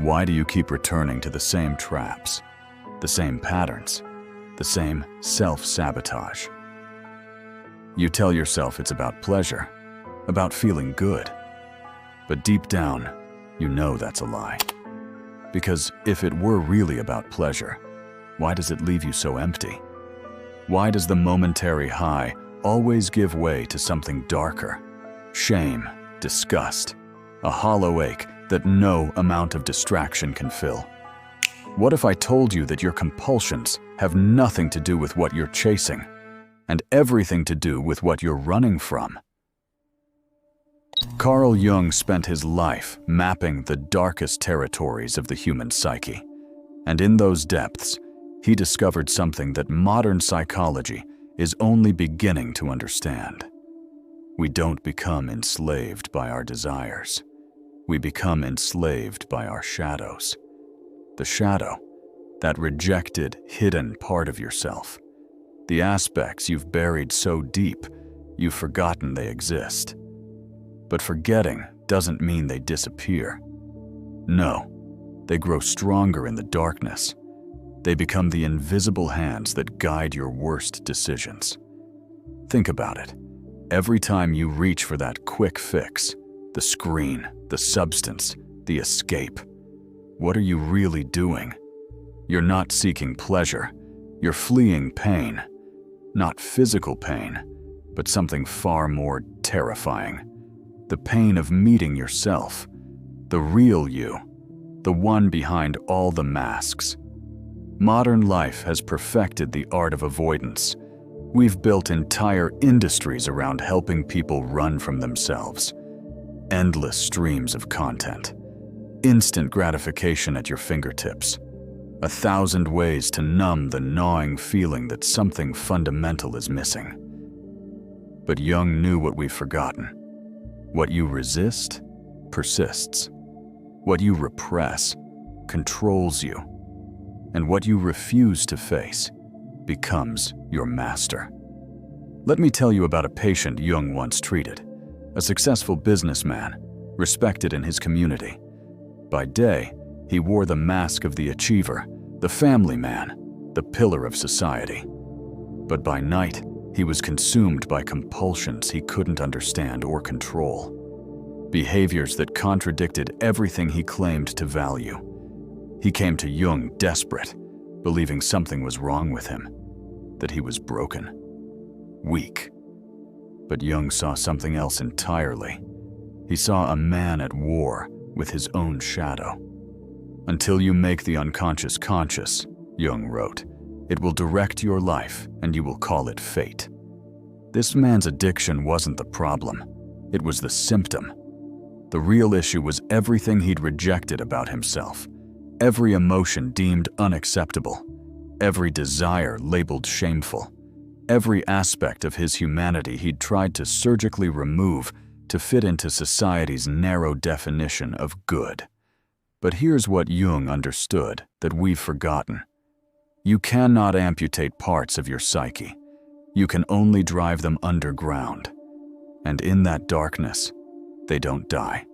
Why do you keep returning to the same traps, the same patterns, the same self-sabotage? You tell yourself it's about pleasure, about feeling good. But deep down, you know that's a lie. Because if it were really about pleasure, why does it leave you so empty? Why does the momentary high always give way to something darker? Shame, disgust, a hollow ache that no amount of distraction can fill. What if I told you that your compulsions have nothing to do with what you're chasing, and everything to do with what you're running from? Carl Jung spent his life mapping the darkest territories of the human psyche, and in those depths, he discovered something that modern psychology is only beginning to understand. We don't become enslaved by our desires. We become enslaved by our shadows. The shadow, that rejected, hidden part of yourself. The aspects you've buried so deep, you've forgotten they exist. But forgetting doesn't mean they disappear. No, they grow stronger in the darkness. They become the invisible hands that guide your worst decisions. Think about it. Every time you reach for that quick fix, the screen, the substance, the escape, what are you really doing? You're not seeking pleasure. You're fleeing pain. Not physical pain, but something far more terrifying. The pain of meeting yourself, the real you, the one behind all the masks. Modern life has perfected the art of avoidance. We've built entire industries around helping people run from themselves. Endless streams of content. Instant gratification at your fingertips. 1,000 ways to numb the gnawing feeling that something fundamental is missing. But Jung knew what we've forgotten. What you resist persists. What you repress controls you. And what you refuse to face becomes your master. Let me tell you about a patient Jung once treated, a successful businessman, respected in his community. By day, he wore the mask of the achiever, the family man, the pillar of society. But by night, he was consumed by compulsions he couldn't understand or control. Behaviors that contradicted everything he claimed to value. He came to Jung desperate, believing something was wrong with him, that he was broken, weak. But Jung saw something else entirely. He saw a man at war with his own shadow. Until you make the unconscious conscious, Jung wrote, it will direct your life and you will call it fate. This man's addiction wasn't the problem. It was the symptom. The real issue was everything he'd rejected about himself. Every emotion deemed unacceptable. Every desire labeled shameful. Every aspect of his humanity he'd tried to surgically remove to fit into society's narrow definition of good. But here's what Jung understood that we've forgotten. You cannot amputate parts of your psyche. You can only drive them underground. And in that darkness, they don't die.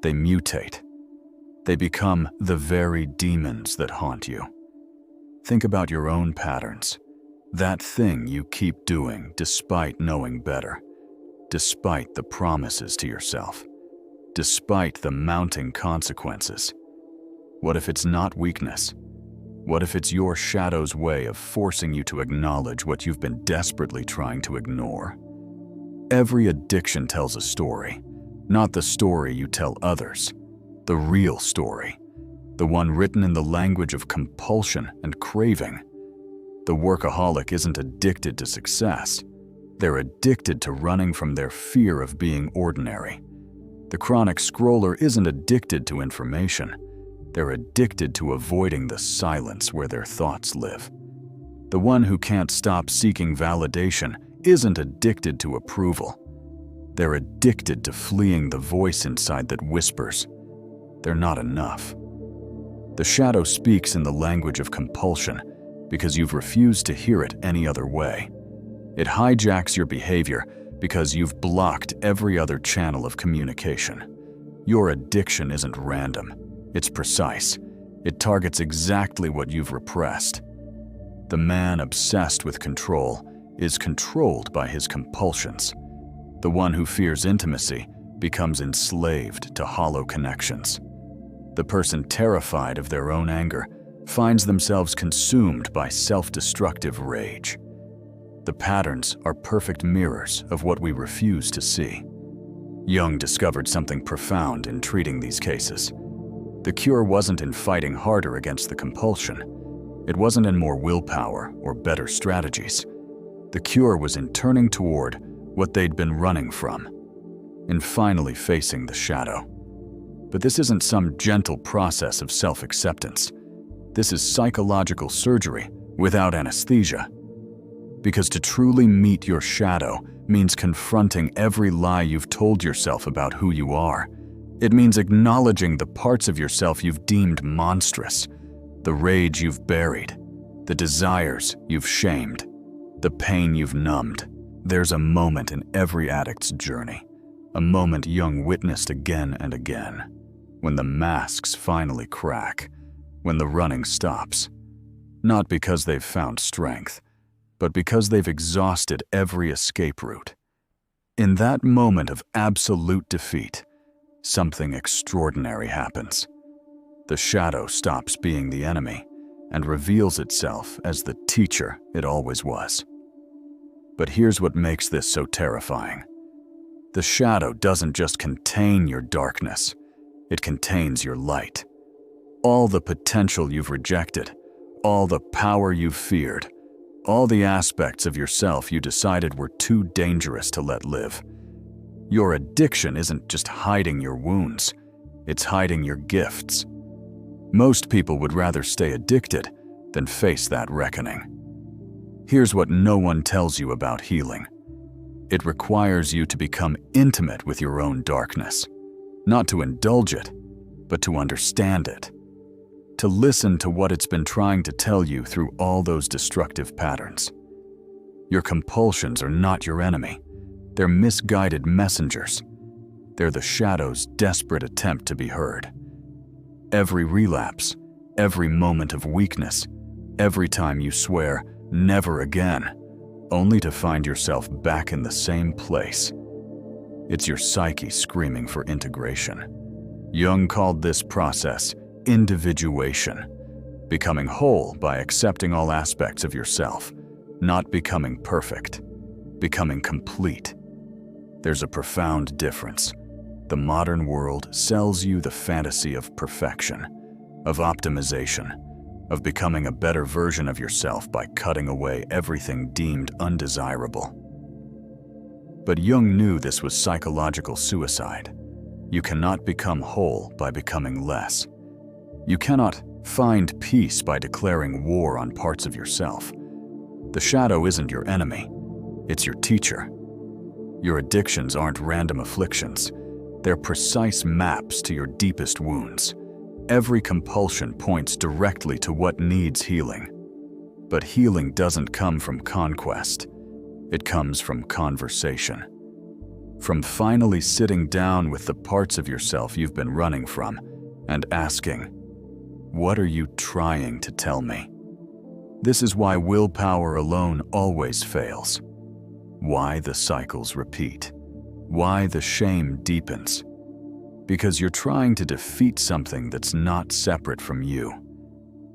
They mutate. They become the very demons that haunt you. Think about your own patterns. That thing you keep doing despite knowing better. Despite the promises to yourself. Despite the mounting consequences. What if it's not weakness? What if it's your shadow's way of forcing you to acknowledge what you've been desperately trying to ignore? Every addiction tells a story, not the story you tell others. The real story, the one written in the language of compulsion and craving. The workaholic isn't addicted to success. They're addicted to running from their fear of being ordinary. The chronic scroller isn't addicted to information. They're addicted to avoiding the silence where their thoughts live. The one who can't stop seeking validation isn't addicted to approval. They're addicted to fleeing the voice inside that whispers, they're not enough. The shadow speaks in the language of compulsion because you've refused to hear it any other way. It hijacks your behavior because you've blocked every other channel of communication. Your addiction isn't random. It's precise. It targets exactly what you've repressed. The man obsessed with control is controlled by his compulsions. The one who fears intimacy becomes enslaved to hollow connections. The person terrified of their own anger finds themselves consumed by self-destructive rage. The patterns are perfect mirrors of what we refuse to see. Jung discovered something profound in treating these cases. The cure wasn't in fighting harder against the compulsion. It wasn't in more willpower or better strategies. The cure was in turning toward what they'd been running from, in finally facing the shadow. But this isn't some gentle process of self-acceptance. This is psychological surgery without anesthesia. Because to truly meet your shadow means confronting every lie you've told yourself about who you are. It means acknowledging the parts of yourself you've deemed monstrous, the rage you've buried, the desires you've shamed, the pain you've numbed. There's a moment in every addict's journey, a moment Jung witnessed again and again, when the masks finally crack, when the running stops. Not because they've found strength, but because they've exhausted every escape route. In that moment of absolute defeat, something extraordinary happens. The shadow stops being the enemy and reveals itself as the teacher it always was. But here's what makes this so terrifying. The shadow doesn't just contain your darkness, it contains your light. All the potential you've rejected, all the power you've feared, all the aspects of yourself you decided were too dangerous to let live. Your addiction isn't just hiding your wounds, it's hiding your gifts. Most people would rather stay addicted than face that reckoning. Here's what no one tells you about healing. It requires you to become intimate with your own darkness, not to indulge it, but to understand it. To listen to what it's been trying to tell you through all those destructive patterns. Your compulsions are not your enemy. They're misguided messengers. They're the shadow's desperate attempt to be heard. Every relapse, every moment of weakness, every time you swear, "never again," only to find yourself back in the same place. It's your psyche screaming for integration. Jung called this process individuation, becoming whole by accepting all aspects of yourself, not becoming perfect, becoming complete. There's a profound difference. The modern world sells you the fantasy of perfection, of optimization, of becoming a better version of yourself by cutting away everything deemed undesirable. But Jung knew this was psychological suicide. You cannot become whole by becoming less. You cannot find peace by declaring war on parts of yourself. The shadow isn't your enemy, it's your teacher. Your addictions aren't random afflictions. They're precise maps to your deepest wounds. Every compulsion points directly to what needs healing. But healing doesn't come from conquest. It comes from conversation. From finally sitting down with the parts of yourself you've been running from and asking, "What are you trying to tell me?" This is why willpower alone always fails. Why the cycles repeat. Why the shame deepens. Because you're trying to defeat something that's not separate from you.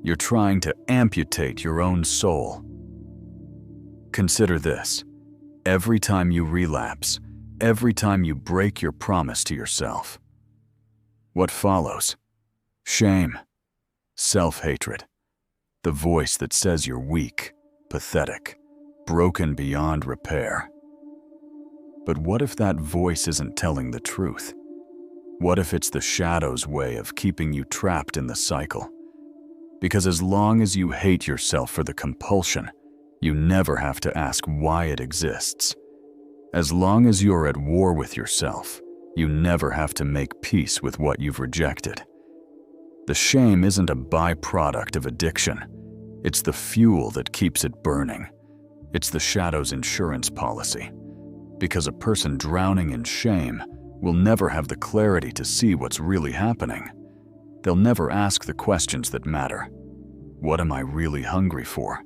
You're trying to amputate your own soul. Consider this. Every time you relapse, every time you break your promise to yourself, what follows? Shame, self-hatred, the voice that says you're weak, pathetic, broken beyond repair. But what if that voice isn't telling the truth? What if it's the shadow's way of keeping you trapped in the cycle? Because as long as you hate yourself for the compulsion, you never have to ask why it exists. As long as you're at war with yourself, you never have to make peace with what you've rejected. The shame isn't a byproduct of addiction. It's the fuel that keeps it burning. It's the shadow's insurance policy. Because a person drowning in shame will never have the clarity to see what's really happening. they'll never ask the questions that matter. What am I really hungry for?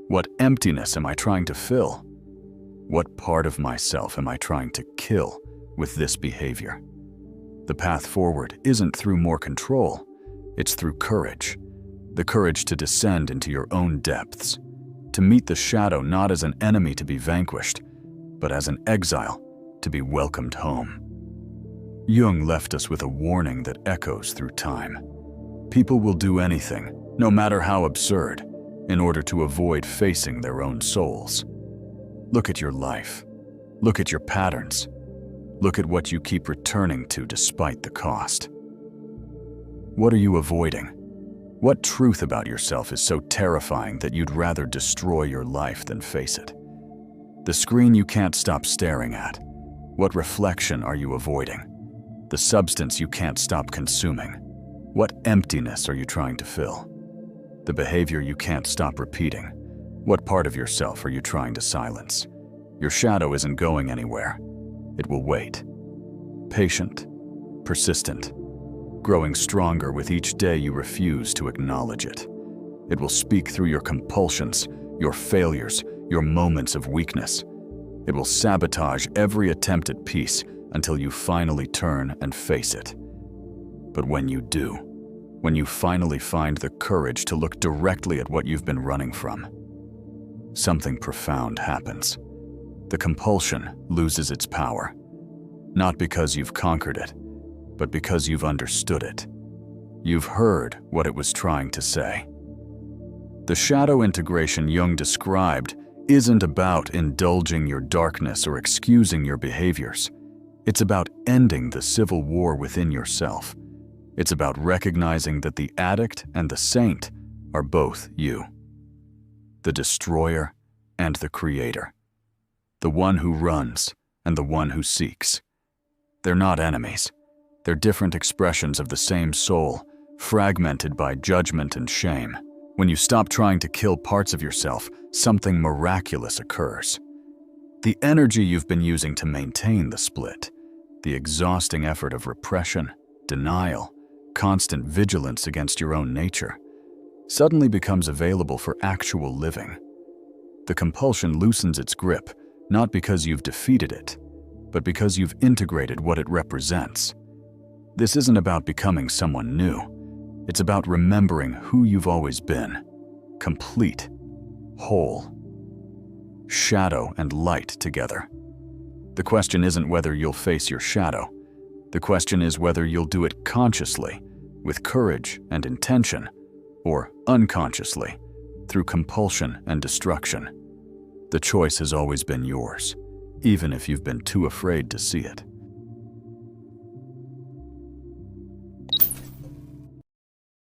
What emptiness am I trying to fill? What part of myself am I trying to kill with this behavior? The path forward isn't through more control, it's through courage. The courage to descend into your own depths, to meet the shadow not as an enemy to be vanquished, but as an exile to be welcomed home. Jung left us with a warning that echoes through time. People will do anything, no matter how absurd, in order to avoid facing their own souls. Look at your life. Look at your patterns. Look at what you keep returning to despite the cost. What are you avoiding? What truth about yourself is so terrifying that you'd rather destroy your life than face it? The screen you can't stop staring at. What reflection are you avoiding? The substance you can't stop consuming. What emptiness are you trying to fill? The behavior you can't stop repeating. What part of yourself are you trying to silence? Your shadow isn't going anywhere. It will wait. Patient, persistent, growing stronger with each day you refuse to acknowledge it. It will speak through your compulsions, your failures, your moments of weakness. It will sabotage every attempt at peace until you finally turn and face it. But when you do, when you finally find the courage to look directly at what you've been running from, something profound happens. The compulsion loses its power, not because you've conquered it, but because you've understood it. You've heard what it was trying to say. The shadow integration Jung described isn't about indulging your darkness or excusing your behaviors. It's about ending the civil war within yourself. It's about recognizing that the addict and the saint are both you. The destroyer and the creator. The one who runs and the one who seeks. They're not enemies. They're different expressions of the same soul, fragmented by judgment and shame. When you stop trying to kill parts of yourself, something miraculous occurs. The energy you've been using to maintain the split, the exhausting effort of repression, denial, constant vigilance against your own nature, suddenly becomes available for actual living. The compulsion loosens its grip, not because you've defeated it, but because you've integrated what it represents. This isn't about becoming someone new. It's about remembering who you've always been, complete, whole, shadow and light together. The question isn't whether you'll face your shadow. The question is whether you'll do it consciously, with courage and intention, or unconsciously, through compulsion and destruction. The choice has always been yours, even if you've been too afraid to see it.